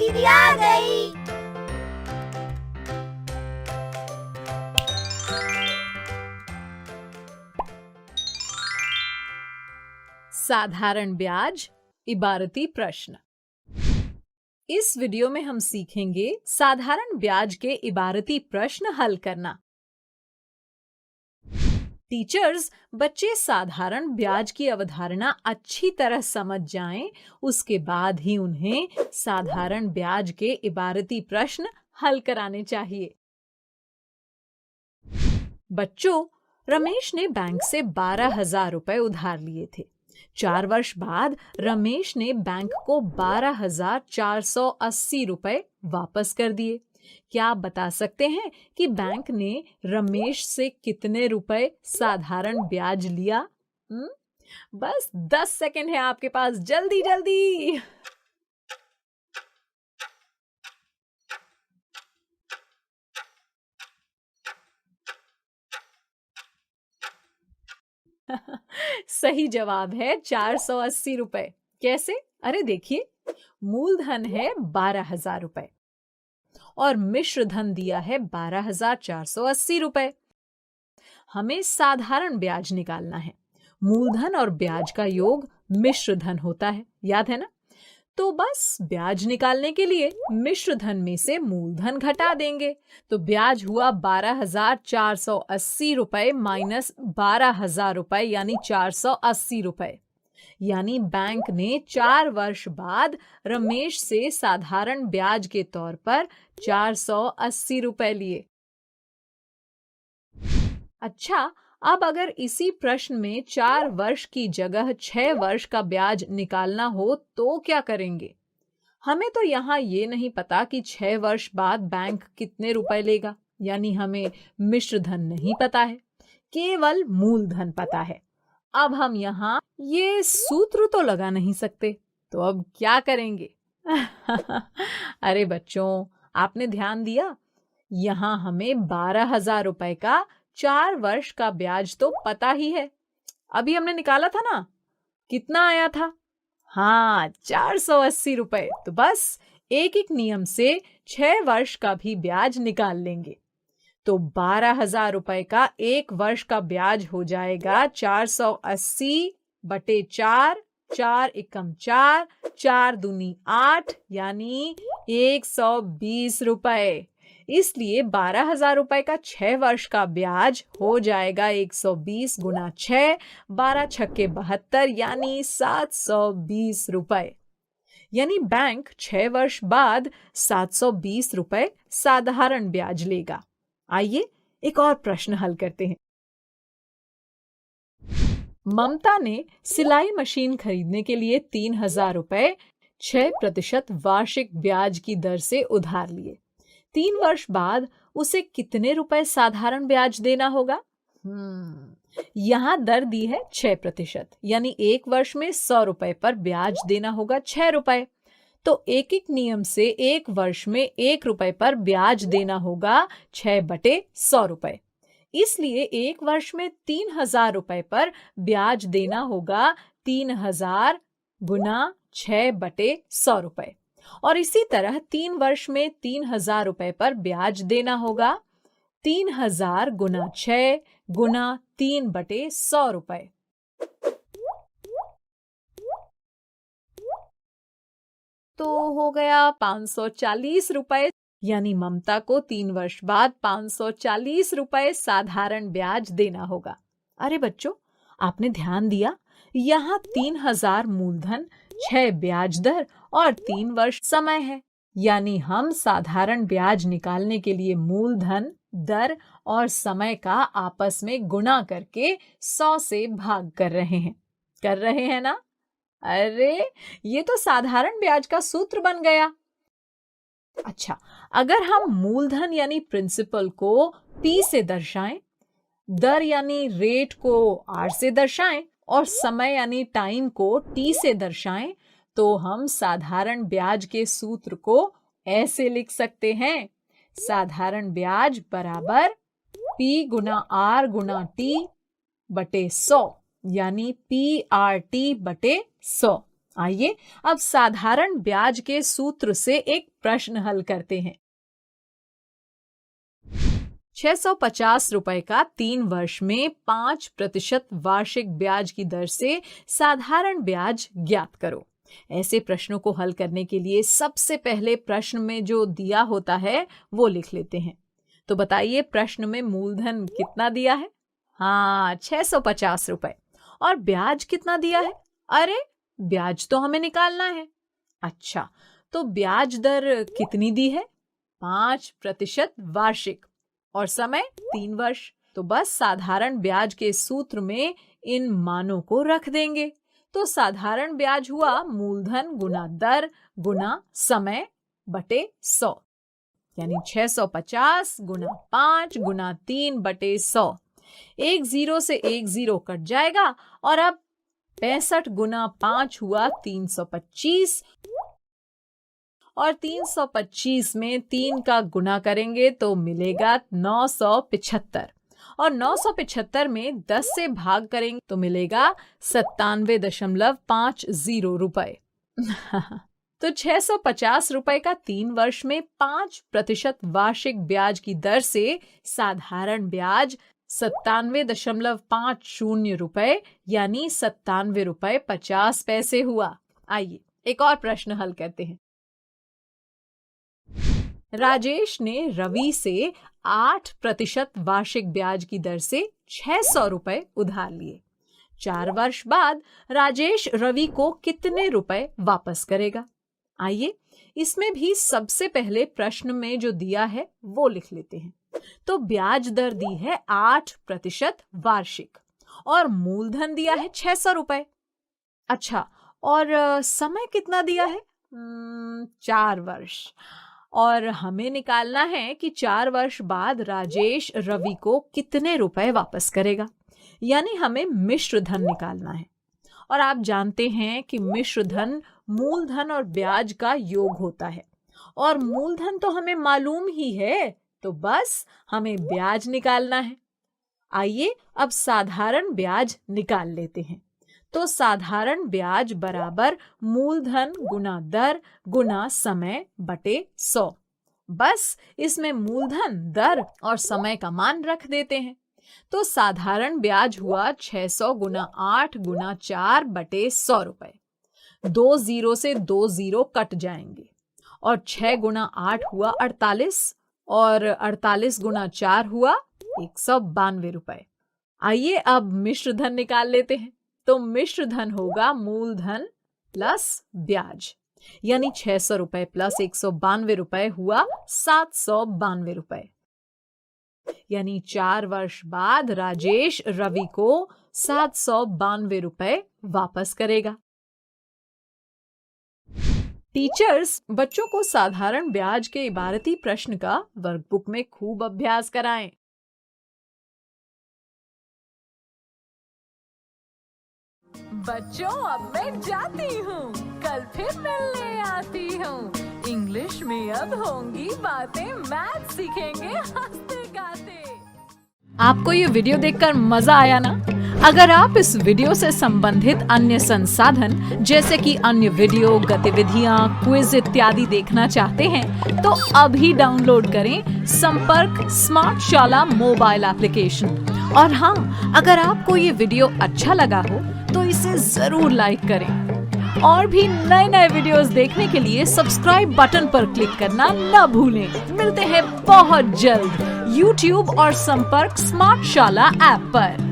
दीदी आ गई। साधारण ब्याज इबारती प्रश्न। इस वीडियो में हम सीखेंगे साधारण ब्याज के इबारती प्रश्न हल करना। टीचर्स बच्चे साधारण ब्याज की अवधारणा अच्छी तरह समझ जाएं, उसके बाद ही उन्हें साधारण ब्याज के इबारती प्रश्न हल कराने चाहिए। बच्चों, रमेश ने बैंक से 12,000 रुपए उधार लिए थे। 4 वर्ष बाद रमेश ने बैंक को 12,480 रुपए वापस कर दिए। क्या आप बता सकते हैं कि बैंक ने रमेश से कितने रुपए साधारण ब्याज लिया? बस 10 सेकंड है आपके पास, जल्दी जल्दी। सही जवाब है 480 रुपए। कैसे? अरे देखिए, मूलधन है 12,000 रुपए और मिश्र धन दिया है 12,480 रुपए। हमें साधारण ब्याज निकालना है। मूलधन और ब्याज का योग मिश्र धन होता है, याद है ना? तो बस ब्याज निकालने के लिए मिश्र धन में से मूलधन घटा देंगे। तो ब्याज हुआ 12,480 रुपए माइनस 12,000 रुपए यानी 480 रुपए। यानी बैंक ने 4 वर्ष बाद रमेश से साधारण ब्याज के तौर पर 480 रुपए लिए। अच्छा, अब अगर इसी प्रश्न में 4 वर्ष की जगह 6 वर्ष का ब्याज निकालना हो तो क्या करेंगे? हमें तो यहाँ ये नहीं पता कि 6 वर्ष बाद बैंक कितने रुपए लेगा, यानी हमें मिश्र धन नहीं पता है, केवल मूलधन पता है। अब हम यहाँ ये सूत्र तो लगा नहीं सकते, तो अब क्या करेंगे? अरे बच्चों, आपने ध्यान दिया? यहाँ हमें 12,000 रुपए का 4 वर्ष का ब्याज तो पता ही है। अभी हमने निकाला था ना, कितना आया था? हाँ, 480 रुपए। तो बस एक एक नियम से 6 वर्ष का भी ब्याज निकाल लेंगे। तो 12,000 रुपए का 1 वर्ष का ब्याज हो जाएगा 480 बटे 4, 4 एकम 4, 4 दूनी 8 यानी 120 रुपए। इसलिए 12,000 रुपए का 6 वर्ष का ब्याज हो जाएगा 120 गुना 6, 12 छक्के 72 यानी 720 रुपए। यानी बैंक 6 वर्ष बाद 720 रुपए साधारण ब्याज लेगा। आइए एक और प्रश्न हल करते हैं। ममता ने सिलाई मशीन खरीदने के लिए 3,000 रुपए 6% वार्षिक ब्याज की दर से उधार लिए। 3 वर्ष बाद उसे कितने रुपए साधारण ब्याज देना होगा? यहाँ दर दी है 6%, यानी 1 वर्ष में 100 रुपए पर ब्याज देना होगा 6 रुपए। तो एक एक नियम से 1 वर्ष में 1 रुपए पर ब्याज देना होगा 6 बटे 100 रुपए। इसलिए 1 वर्ष में 3,000 रुपए पर ब्याज देना होगा 3,000 गुना 6 बटे 100 रुपए। और इसी तरह 3 वर्ष में 3,000 रुपए पर ब्याज देना होगा 3,000 गुना 6 गुना 3 बटे 100 रुपए। तो हो गया 540 रुपए। यानी ममता को 3 वर्ष बाद 540 रुपए साधारण ब्याज देना होगा। अरे बच्चों, आपने ध्यान दिया? यहाँ 3,000 मूलधन, 6 ब्याज दर और 3 वर्ष समय है। यानी हम साधारण ब्याज निकालने के लिए मूलधन, दर और समय का आपस में गुणा करके 100 से भाग कर रहे हैं ना? अरे, ये तो साधारण ब्याज का सूत्र बन गया। अच्छा, अगर हम मूलधन यानी प्रिंसिपल को P से दर्शाएं, दर यानी रेट को R से दर्शाएं और समय यानी टाइम को T से दर्शाएं, तो हम साधारण ब्याज के सूत्र को ऐसे लिख सकते हैं। साधारण ब्याज बराबर P गुना R गुना T बटे 100, यानी PRT बटे 100। आइए अब साधारण ब्याज के सूत्र से एक प्रश्न हल करते हैं। 650 रुपए का 3 वर्ष में 5% वार्षिक ब्याज की दर से साधारण ब्याज ज्ञात करो। ऐसे प्रश्नों को हल करने के लिए सबसे पहले प्रश्न में जो दिया होता है वो लिख लेते हैं। तो बताइए प्रश्न में मूलधन कितना दिया है? हाँ, 650 रुपए। और ब्याज कितना दिया है? अरे ब्याज तो हमें निकालना है। अच्छा, तो ब्याज दर कितनी दी है? 5% वार्षिक और समय 3 वर्ष। तो बस साधारण ब्याज के सूत्र में इन मानों को रख देंगे। तो साधारण ब्याज हुआ मूलधन गुना दर गुना समय बटे 100, यानी 650 गुना 5 गुना 3 बटे 100। एक जीरो से एक जीरो कट जाएगा और अब 65 गुना 5 हुआ 325 और 325 में 3 का गुना करेंगे तो मिलेगा 975 और 975 में 10 से भाग करेंगे तो मिलेगा 97.50 रुपए। तो 650 रुपए का 3 वर्ष में 5% वार्षिक ब्याज की दर से साधारण ब्याज 97.50 रुपए यानी 97 रुपए 50 पैसे हुआ। आइए एक और प्रश्न हल करते हैं। राजेश ने रवि से 8% वार्षिक ब्याज की दर से 600 रुपए उधार लिए। 4 वर्ष बाद राजेश रवि को कितने रुपए वापस करेगा? आइए इसमें भी सबसे पहले प्रश्न में जो दिया है वो लिख लेते हैं। तो ब्याज दर दी है 8% वार्षिक और मूलधन दिया है 600 रुपए। अच्छा, और समय कितना दिया है? 4 वर्ष। और हमें निकालना है कि 4 वर्ष बाद राजेश रवि को कितने रुपए वापस करेगा, यानी हमें मिश्र धन निकालना है। और आप जानते हैं कि मिश्र धन मूलधन और ब्याज का योग होता है और मूलधन तो हमें मालूम ही है, तो बस हमें ब्याज निकालना है। आइए अब साधारण ब्याज निकाल लेते हैं। तो साधारण ब्याज बराबर मूलधन गुना दर गुना समय बटे 100। बस इसमें मूलधन, दर और समय का मान रख देते हैं। तो साधारण ब्याज हुआ 600 गुना 8 गुना 4 बटे 100 रुपए। 2 जीरो से 2 जीरो कट जाएंगे और 6 गुना 8 हुआ 48 और 48 गुना 4 हुआ 192 रुपए। आइए अब मिश्र धन निकाल लेते हैं। तो मिश्र धन होगा मूलधन प्लस ब्याज, यानी 600 रुपए प्लस 192 रुपए हुआ 792 रुपए। यानी 4 वर्ष बाद राजेश रवि को 792 रुपए वापस करेगा। टीचर्स बच्चों को साधारण ब्याज के इबारती प्रश्न का वर्कबुक में खूब अभ्यास कराएं। बच्चों अब मैं जाती हूँ, कल फिर मिलने आती हूँ। इंग्लिश में अब होंगी बातें, मैथ सीखेंगे हंसते गाते। आपको ये वीडियो देखकर मजा आया ना? अगर आप इस वीडियो से संबंधित अन्य संसाधन जैसे कि अन्य वीडियो, गतिविधियाँ, क्विज इत्यादि देखना चाहते हैं तो अभी डाउनलोड करें संपर्क स्मार्ट शाला मोबाइल एप्लीकेशन। और हाँ, अगर आपको ये वीडियो अच्छा लगा हो तो इसे जरूर लाइक करें और भी नए नए वीडियोस देखने के लिए सब्सक्राइब बटन पर क्लिक करना न भूलें। मिलते हैं बहुत जल्द YouTube और संपर्क स्मार्ट शाला ऐप पर।